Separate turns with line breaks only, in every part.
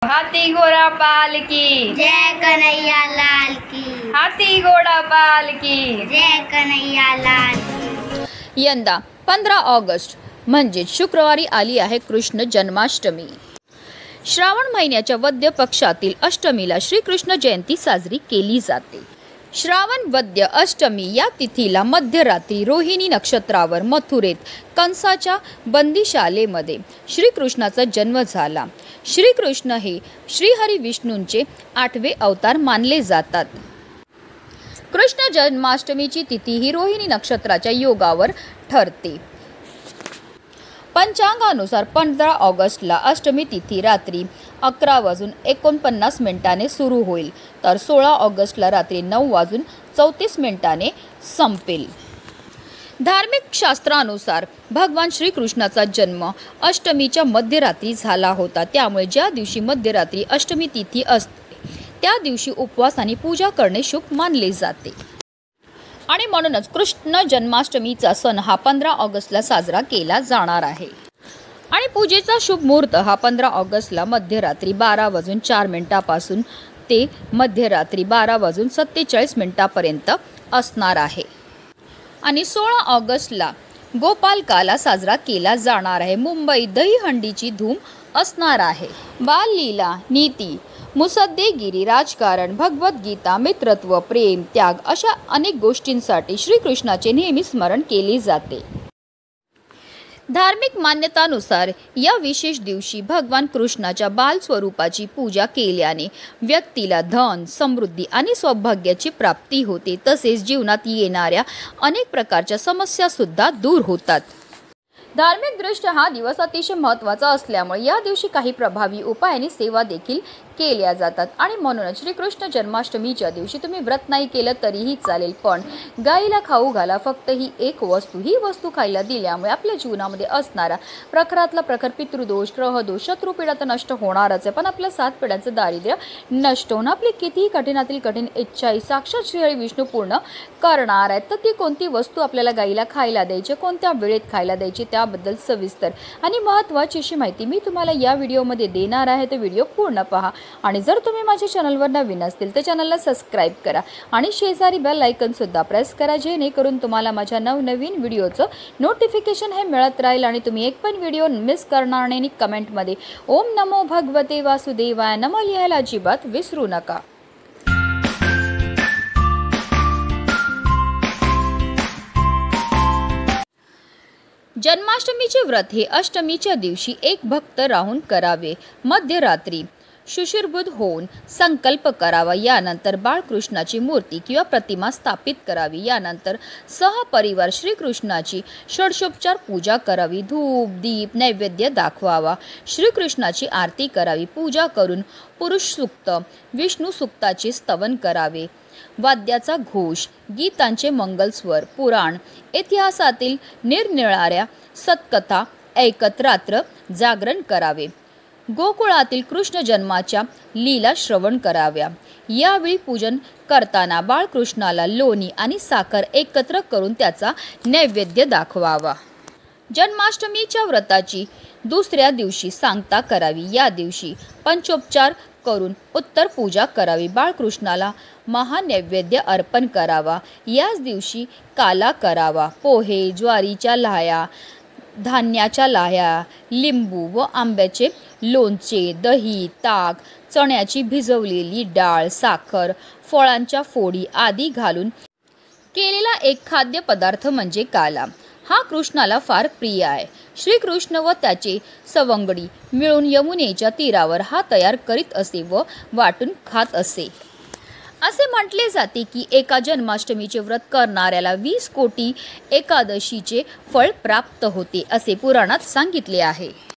हाथी घोड़ा पाल की
जय कन्हैया लाल की।
हाथी घोड़ा पाल की
जय कन्हैया लाल की।
यंदा 15 ऑगस्ट म्हणजेच शुक्रवारी आली आहे कृष्ण जन्माष्टमी। श्रावण महिन्याच्या वद्य पक्षातील अष्टमीला श्रीकृष्ण जयंती साजरी केली जाते। श्रावण वद्य अष्टमी या तिथीला मध्यरात्री रोहिणी नक्षत्रावर मथुरेत कंसाच्या बंदीशालेमध्ये श्रीकृष्णाचा जन्म झाला। श्रीकृष्ण हे श्रीहरी विष्णूंचे 8वे अवतार मानले जातात। कृष्ण जन्माष्टमीची तिथी ही रोहिणी नक्षत्राच्या योगावर ठरते। पंचांगानुसार 15 ऑगस्टला अष्टमी तिथी रात्री 11:49 सुरू होईल, तर 16 ऑगस्टला रात्री 9:34 संपेल। धार्मिक शास्त्रानुसार भगवान श्रीकृष्णाचा जन्म अष्टमीच्या मध्यरात्री झाला होता, त्यामुळे ज्या दिवशी मध्यरात्री अष्टमी तिथी असते त्या दिवशी उपवास आणि पूजा करणे शुभ मानले जाते आणि म्हणूनच कृष्ण जन्माष्टमीचा सण हा 15 ऑगस्टला साजरा केला जाणार आहे। आणि पूजेचा शुभ मुहूर्त हा 15 ऑगस्टला मध्यरात्री 12:04 पासून ते मध्यरात्री 12:47 पर्यंत असणार आहे। आणि 16 ऑगस्टला गोपालकाला साजरा केला जाणार आहे। मुंबई दहीहंडीची धूम असणार आहे। बाललीला, नीती, मुसद्देगिरी, राजकारण, भगवद्गीता, मित्रत्व, प्रेम, त्याग अशा अनेक गोष्टींसाठी श्रीकृष्णाचे नेहमी स्मरण केले जाते। धार्मिक मान्यतानुसार या विशेष दिवशी भगवान कृष्णाच्या बाल स्वरूपाची पूजा केल्याने व्यक्तीला धन, समृद्धी आणि सौभाग्याची प्राप्ती होते, तसेच जीवनात येणाऱ्या अनेक प्रकारच्या समस्या सुद्धा दूर होतात। धार्मिकदृष्ट्या हा दिवस अतिशय महत्त्वाचा असल्यामुळे या दिवशी काही प्रभावी उपाय आणि सेवा देखील केल्या जातात आणि म्हणूनच श्रीकृष्ण जन्माष्टमीच्या दिवशी तुम्ही व्रत नाही केलं तरीही चालेल, पण गाईला खाऊ घाला फक्त ही एक वस्तू। ही वस्तू खायला दिल्यामुळे आपल्या जीवनामध्ये असणारा प्रखरातला प्रखर पितृदोष, ग्रहदोष, शत्रुपीडा तर नष्ट होणारच आहे, पण आपल्या 7 पिढ्यांचं दारिद्र्य नष्ट होऊन आपली कितीही कठीणातील कठीण इच्छाही साक्षात श्रीहरी विष्णू पूर्ण करणार आहेत। तर ती कोणती वस्तू आपल्याला गाईला खायला द्यायची, कोणत्या वेळेत खायला द्यायची, त्याबद्दल सविस्तर आणि महत्त्वाची अशी माहिती मी तुम्हाला या व्हिडिओमध्ये देणार आहे, तर व्हिडिओ पूर्ण पहा। आणि जर तुम्ही माझ्या चॅनलवर नवीन असतील तर चॅनलला सबस्क्राईब करा आणि शेजारी बेल आयकॉन सुद्धा प्रेस करा, जेणेकरून तुम्हाला माझ्या नवनवीन व्हिडिओचं नोटिफिकेशन हे मिळत राहील आणि तुम्ही एक पण व्हिडिओ मिस करणार नाही। आणि कमेंटमध्ये ओम नमो भगवते वासुदेवाय नमः लिहायला अजिबात विसरू नका। जन्माष्टमीचे व्रत हे अष्टमीच्या दिवशी एक भक्त राहून करावे। मध्यरात्री शुचिर्भूत होऊन संकल्प करावा। यानंतर बाळकृष्णाची मूर्ती किंवा प्रतिमा स्थापित करावी। यानंतर सहपरिवार श्रीकृष्णाची षोडशोपचार पूजा करावी। धूप, दीप, नैवेद्य दाखवावा। श्रीकृष्णाची आरती करावी। पूजा करून पुरुष सूक्त, विष्णू सूक्ताचे स्तवन करावे। वाद्याचा घोष, गीतांचे मंगलस्वर, पुराण, इतिहासातील निरनिराळ्या सत्कथा ऐकत रात्र जागरण करावे। गोकुळातील कृष्ण जन्माच्या लीला श्रवण कराव्या। यावेळी पूजन करताना बाळकृष्णाला लोणी आणि साखर एकत्र करून त्याचा नैवेद्य दाखवावा। जन्माष्टमीच्या व्रताची दुसऱ्या दिवशी सांगता करावी। या दिवशी पंचोपचार करून उत्तर पूजा करावी। बाळकृष्णाला महानैवेद्य अर्पण करावा। याच दिवशी काला करावा। पोहे, ज्वारीच्या लाह्या, धान्याच्या लाह्या, लिंबू व आंब्याचे लोणचे, दही, ताक, चण्याची भिजवलेली डाळ, साखर, फळांच्या फोडी आदी घालून केलेला एक खाद्यपदार्थ म्हणजे काला। हा कृष्णाला फार प्रिय आहे। श्रीकृष्ण व त्याचे सवंगडी मिळून यमुनेच्या तीरावर हा तयार करीत असे व वाटून खात असे। असे म्हटले जाते की एका जन्माष्टमीचे व्रत करणाऱ्याला 20 कोटी एकादशीचे फळ प्राप्त होते, असे पुराणात सांगितले आहे।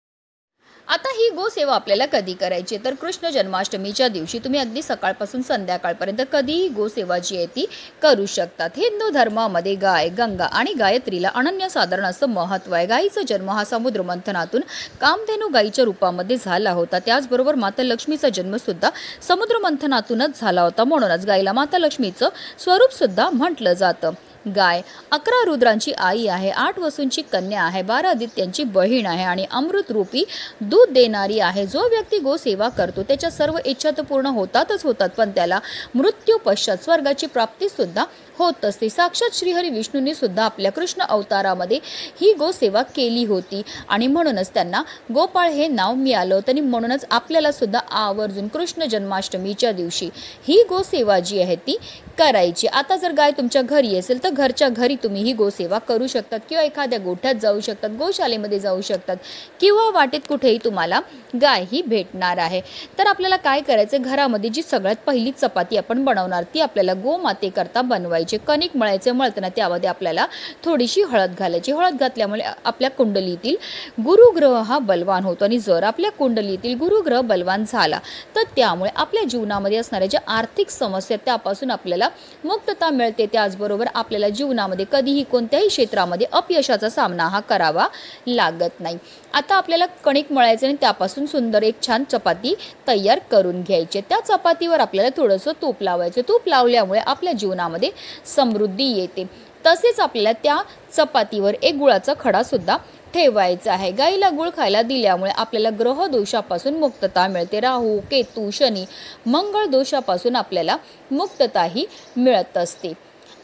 आता ही गोसेवा आपल्याला कधी करायची, तर कृष्ण जन्माष्टमीच्या दिवशी तुम्ही अगदी सकाळपासून संध्याकाळपर्यंत कधीही गोसेवा जी आहे ती करू शकतात। हिंदू धर्मामध्ये गाय, गंगा आणि गायत्रीला अनन्यसाधारण असं महत्त्व आहे। गायीचा जन्म हा समुद्र मंथनातून कामधेनू गायीच्या रूपामध्ये झाला होता। त्याचबरोबर माता लक्ष्मीचा जन्मसुद्धा समुद्र मंथनातूनच झाला होता, म्हणूनच गायीला माता लक्ष्मीचं स्वरूप सुद्धा म्हटलं जातं। गाय 11 रुद्रांची आई आहे, 8 वसूंची कन्या आहे, 12 आदित्यांची बहीण आहे आणि अमृत रूपी दूध देणारी आहे. जो व्यक्ती गोसेवा करतो त्याच्या सर्व इच्छा तर पूर्ण होतातच होतात, पण त्याला मृत्यू पश्चात स्वर्गाची प्राप्ती सुद्धा होत असते. साक्षात श्रीहरी विष्णूंनी सुद्धा आपल्या कृष्ण अवतारामध्ये ही गोसेवा केली होती आणि म्हणूनच त्यांना गोपाळ हे नाव मिळालं होतं आणि म्हणूनच आपल्याला सुद्धा आवर्जून कृष्ण जन्माष्टमीच्या दिवशी ही गोसेवा जी आहे ती करायची. आता जर गाय तुमच्या घरी असेल तर घरच्या घरी तुम्ही ही गोसेवा करू शकतात किंवा एखाद्या गोठ्यात जाऊ शकतात, गोशालेमध्ये जाऊ शकतात किंवा वाटेत कुठेही तुम्हाला गाय ही भेटणार आहे. तर आपल्याला काय करायचं, घरामध्ये जी सगळ्यात पहिली चपाती आपण बनवणार ती आपल्याला गोमातेकरता बनवायची. कणिक मळायचे, मळताना त्यामध्ये आपल्याला थोडीशी हळद घालायची. हळद घातल्यामुळे आपल्या कुंडलीतील गुरुग्रह हा बलवान होतो आणि जर आपल्या कुंडलीतील गुरुग्रह बलवान झाला तर त्यामुळे आपल्या जीवनामध्ये असणाऱ्या ज्या आर्थिक समस्या त्यापासून आपल्याला मुक्तता मिळते. त्याचबरोबर आपल्याला जीवनामध्ये कधीही कोणत्याही क्षेत्रामध्ये अपयशाचा सामना हा करावा लागत नाही. आता आपल्याला कणिक मळायचं आणि त्यापासून सुंदर एक छान चपाती तयार करून घ्यायची. त्या चपातीवर आपल्याला थोडंसं तूप लावायचं. तूप लावल्यामुळे आपल्या जीवनामध्ये समृद्धी येते. तसेच आपल्याला त्या चपातीवर एक गुळाचा खडा सुद्धा ठेवायचा आहे. गाईला गुळ खायला दिल्यामुळे आपल्याला ग्रह दोषापासून मुक्तता मिळते. राहू, केतू, शनी, मंगळ दोषापासून आपल्याला मुक्तताही मिळत असते.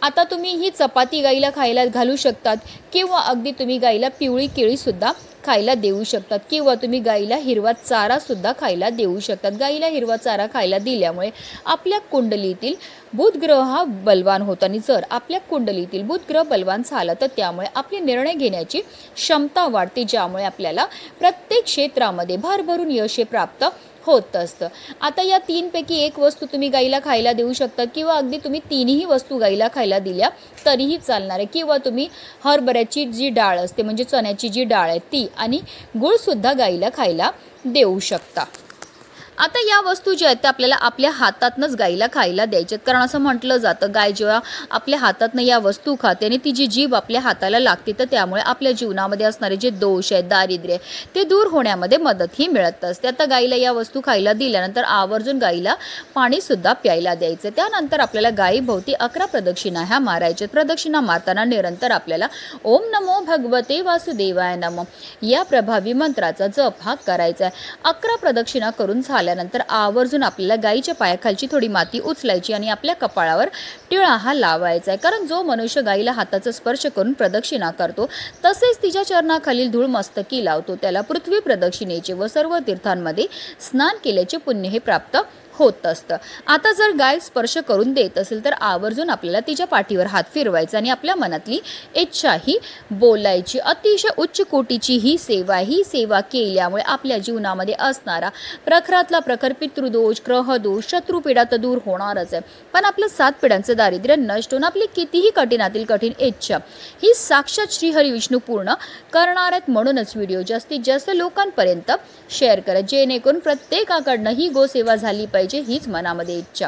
आता तुम्ही ही चपाती गाईला खायला घालू शकतात किंवा अगदी तुम्ही गाईला पिवळी केळीसुद्धा खायला देऊ शकतात किंवा तुम्ही गाईला हिरवा चारासुद्धा खायला देऊ शकतात. गाईला हिरवा चारा खायला दिल्यामुळे आपल्या कुंडलीतील बुधग्रह हा बलवान होतो आणि जर आपल्या कुंडलीतील बुधग्रह बलवान झाला तर त्यामुळे आपले निर्णय घेण्याची क्षमता वाढते, ज्यामुळे आपल्याला प्रत्येक क्षेत्रामध्ये भरभरून यश प्राप्त होत असतं. आता या 3 पैकी एक वस्तू तुम्ही गाईला खायला देऊ शकता किंवा अगदी तुम्ही 3ही वस्तू गाईला खायला दिल्या तरीही चालणार आहे किंवा तुम्ही हरभऱ्याची जी डाळ असते म्हणजे चण्याची जी डाळ आहे ती आणि गुळसुद्धा गाईला खायला देऊ शकता. आता या वस्तू ज्या आहेत त्या आपल्याला आपल्या हातातनंच गाईला खायला द्यायच्यात, कारण असं म्हटलं जातं गाय जेव्हा आपल्या हातातनं या वस्तू खाते आणि ती जी जीभ आपल्या हाताला लागते तर त्यामुळे आपल्या जीवनामध्ये असणारे जे दोष आहेत, दारिद्र्य ते दूर होण्यामध्ये मदतही मिळत असते. आता गाईला या वस्तू खायला दिल्यानंतर आवर्जून गाईला पाणीसुद्धा प्यायला द्यायचं. त्यानंतर आपल्याला गायीभोवती 11 प्रदक्षिणा ह्या मारायच्यात. प्रदक्षिणा मारताना निरंतर आपल्याला ओम नमो भगवते वासुदेवाय नमः या प्रभावी मंत्राचा जप हा करायचा आहे. 11 प्रदक्षिणा करून झाल्यानंतर आवर्जून आपल्याला गाईच्या पायाखालची थोडी माती उचलायची आणि आपल्या कपाळावर टिळा हा लावायचा आहे. कारण जो मनुष्य गाईला हाताचा स्पर्श करून प्रदक्षिणा करतो तसेच तिच्या चरणाखालील धूळ मस्तकी लावतो त्याला पृथ्वी प्रदक्षिणेचे व सर्व तीर्थांमध्ये स्नान केल्याचे पुण्य हे प्राप्त होत असतं. आता जर गाय स्पर्श करून देत असेल तर आवर्जून आपल्याला तिच्या पाठीवर हात फिरवायचा आणि आपल्या मनातली इच्छा ही बोलायची. अतिशय उच्च कोटीची ही सेवा केल्यामुळे आपल्या जीवनामध्ये असणारा प्रखरातला प्रखर पितृदोष, ग्रहदोष, शत्रुपीडा तर दूर होणारच आहे, पण आपलं 7 पिढ्यांचं दारिद्र्य नष्ट होऊन आपली कितीही कठीणातील कठीण इच्छा ही साक्षात श्रीहरी विष्णू पूर्ण करणार आहेत. म्हणूनच व्हिडिओ जास्तीत जास्त लोकांपर्यंत शेअर करा जेणेकरून प्रत्येकाकडनं ही गोसेवा झाली पाहिजे हीच मनामध्ये इच्छा.